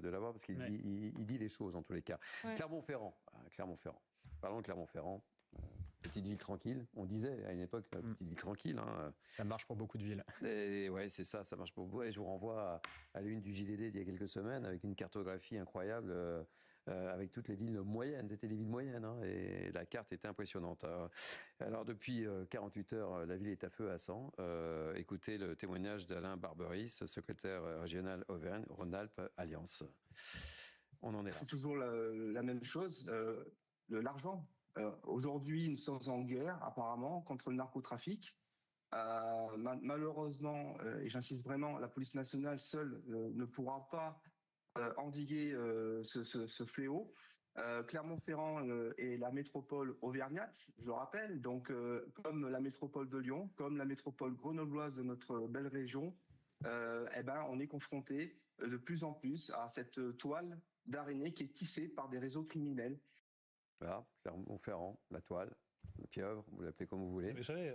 de l'avoir parce qu'il il dit les choses en tous les cas. Ouais. Clermont-Ferrand. Parlons de Clermont-Ferrand. Petite ville tranquille, on disait à une époque, petite ville tranquille. Hein. Ça marche pour beaucoup de villes. Et ouais, c'est ça, ça marche pour beaucoup. Et je vous renvoie à l'une du JDD d'il y a quelques semaines avec une cartographie incroyable avec toutes les villes moyennes. C'était des villes moyennes hein, et la carte était impressionnante. Alors depuis 48 heures, la ville est à feu à sang. Écoutez le témoignage d'Alain Barberis, secrétaire régional Auvergne-Rhône-Alpes Alliance. On en est là. C'est toujours la même chose, l'argent. Aujourd'hui, nous sommes en guerre, apparemment, contre le narcotrafic. Malheureusement, et j'insiste vraiment, la police nationale seule ne pourra pas endiguer ce fléau. Clermont-Ferrand est la métropole auvergnate, je le rappelle, donc comme la métropole de Lyon, comme la métropole grenobloise de notre belle région, on est confronté de plus en plus à cette toile d'araignée qui est tissée par des réseaux criminels. Voilà, Clermont-Ferrand, la toile, la pieuvre, vous l'appelez comme vous voulez. Vous savez,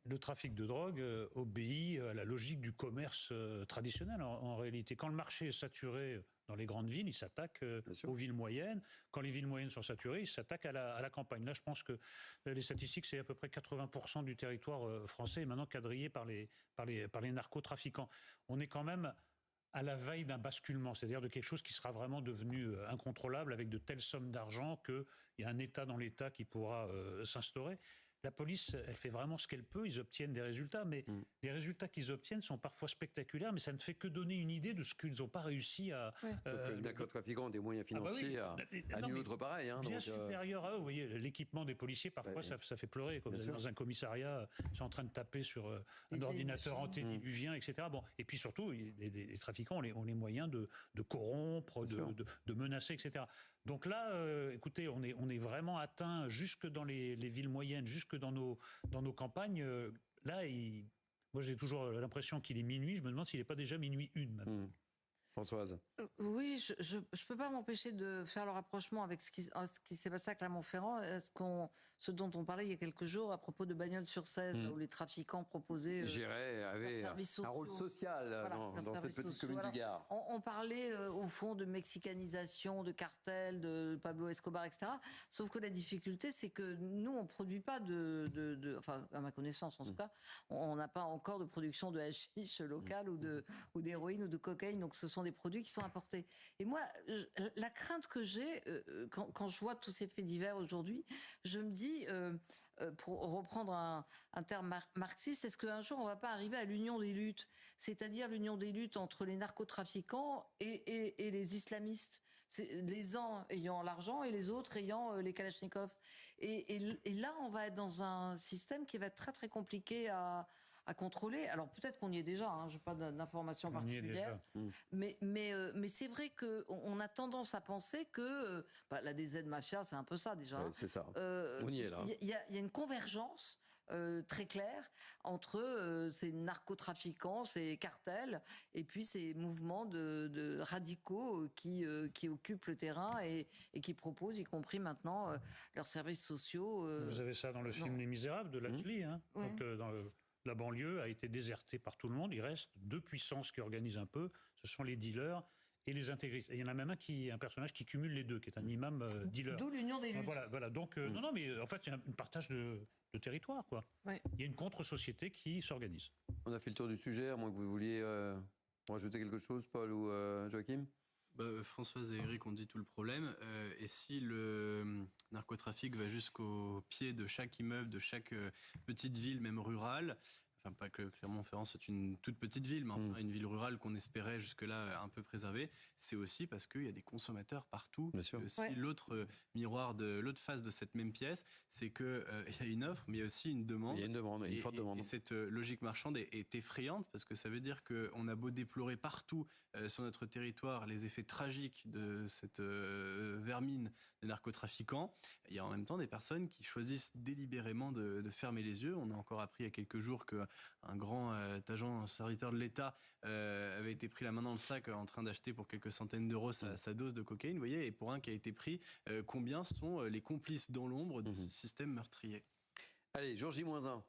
le trafic de drogue obéit à la logique du commerce traditionnel en réalité. Quand le marché est saturé dans les grandes villes, il s'attaque aux villes moyennes. Quand les villes moyennes sont saturées, il s'attaque à la campagne. Là, je pense que les statistiques, c'est à peu près 80% du territoire français est maintenant quadrillé par les narcotrafiquants. On est quand même à la veille d'un basculement, c'est-à-dire de quelque chose qui sera vraiment devenu incontrôlable avec de telles sommes d'argent qu'il y a un État dans l'État qui pourra s'instaurer. La police, elle fait vraiment ce qu'elle peut, ils obtiennent des résultats, mais les résultats qu'ils obtiennent sont parfois spectaculaires, mais ça ne fait que donner une idée de ce qu'ils n'ont pas réussi à... Les narcotrafiquants ont des moyens financiers à nul autre pareil. Hein, bien supérieur à eux, vous voyez, l'équipement des policiers, parfois ça fait pleurer. Quand vous êtes dans un commissariat, ils sont en train de taper sur un ordinateur antédiluvien, etc. Bon, et puis surtout, les trafiquants ont les moyens de corrompre, de menacer, etc. Donc là, écoutez, on est vraiment atteint jusque dans les villes moyennes, jusque dans nos campagnes. Là, moi j'ai toujours l'impression qu'il est minuit, je me demande s'il n'est pas déjà minuit une même. Françoise. Oui, je ne peux pas m'empêcher de faire le rapprochement avec ce qui s'est passé à Clermont-Ferrand, ce dont on parlait il y a quelques jours à propos de Bagnols-sur-Cèze, où les trafiquants proposaient avaient un rôle social dans cette petite commune du Gard. On parlait au fond de mexicanisation, de cartel, de Pablo Escobar, etc. Sauf que la difficulté, c'est que nous, on ne produit pas enfin, à ma connaissance en tout cas, on n'a pas encore de production de hashish local ou d'héroïne ou de cocaïne, donc ce sont des produits qui sont importés. Et moi, la crainte que j'ai, quand je vois tous ces faits divers aujourd'hui, je me dis, pour reprendre un terme marxiste, est-ce qu'un jour on ne va pas arriver à l'union des luttes, c'est-à-dire l'union des luttes entre les narcotrafiquants et les islamistes, les uns ayant l'argent et les autres ayant les kalachnikovs. Et là, on va être dans un système qui va être très très compliqué à contrôler. Alors peut-être qu'on y est déjà, je n'ai pas d'informations particulières, mais c'est vrai qu'on a tendance à penser que la DZ Mafia, c'est un peu ça déjà. Ouais, c'est ça, on y est là. Il y a une convergence très claire entre ces narcotrafiquants, ces cartels, et puis ces mouvements de radicaux qui occupent le terrain et qui proposent, y compris maintenant, leurs services sociaux. Vous avez ça dans le film Les Misérables de Latchley, la banlieue a été désertée par tout le monde. Il reste deux puissances qui organisent un peu. Ce sont les dealers et les intégristes. Et il y en a même un personnage qui cumule les deux, qui est un imam dealer. D'où l'union des luttes. Voilà. Donc, non, mais en fait, il y a un partage de territoire, quoi. Ouais. Il y a une contre-société qui s'organise. On a fait le tour du sujet, à moins que vous vouliez rajouter quelque chose, Paul ou Joachim ? Françoise et Eric ont dit tout le problème. Et si le narcotrafic va jusqu'au pied de chaque immeuble, de chaque petite ville, même rurale, enfin pas que Clermont-Ferrand c'est une toute petite ville, mais enfin une ville rurale qu'on espérait jusque-là un peu préservée, c'est aussi parce qu'il y a des consommateurs partout. Bien sûr. Aussi, l'autre miroir l'autre face de cette même pièce, c'est qu'il y a une offre, mais il y a aussi une demande. Il y a une demande, une forte demande. Et cette logique marchande est effrayante, parce que ça veut dire qu'on a beau déplorer partout sur notre territoire les effets tragiques de cette vermine des narcotrafiquants, il y a en même temps des personnes qui choisissent délibérément de fermer les yeux. On a encore appris il y a quelques jours qu'un grand agent serviteur de l'État avait été pris la main dans le sac en train d'acheter pour quelques centaines d'euros sa dose de cocaïne, vous voyez, et pour un qui a été pris, combien sont les complices dans l'ombre de ce système meurtrier ? Allez, jour J-1.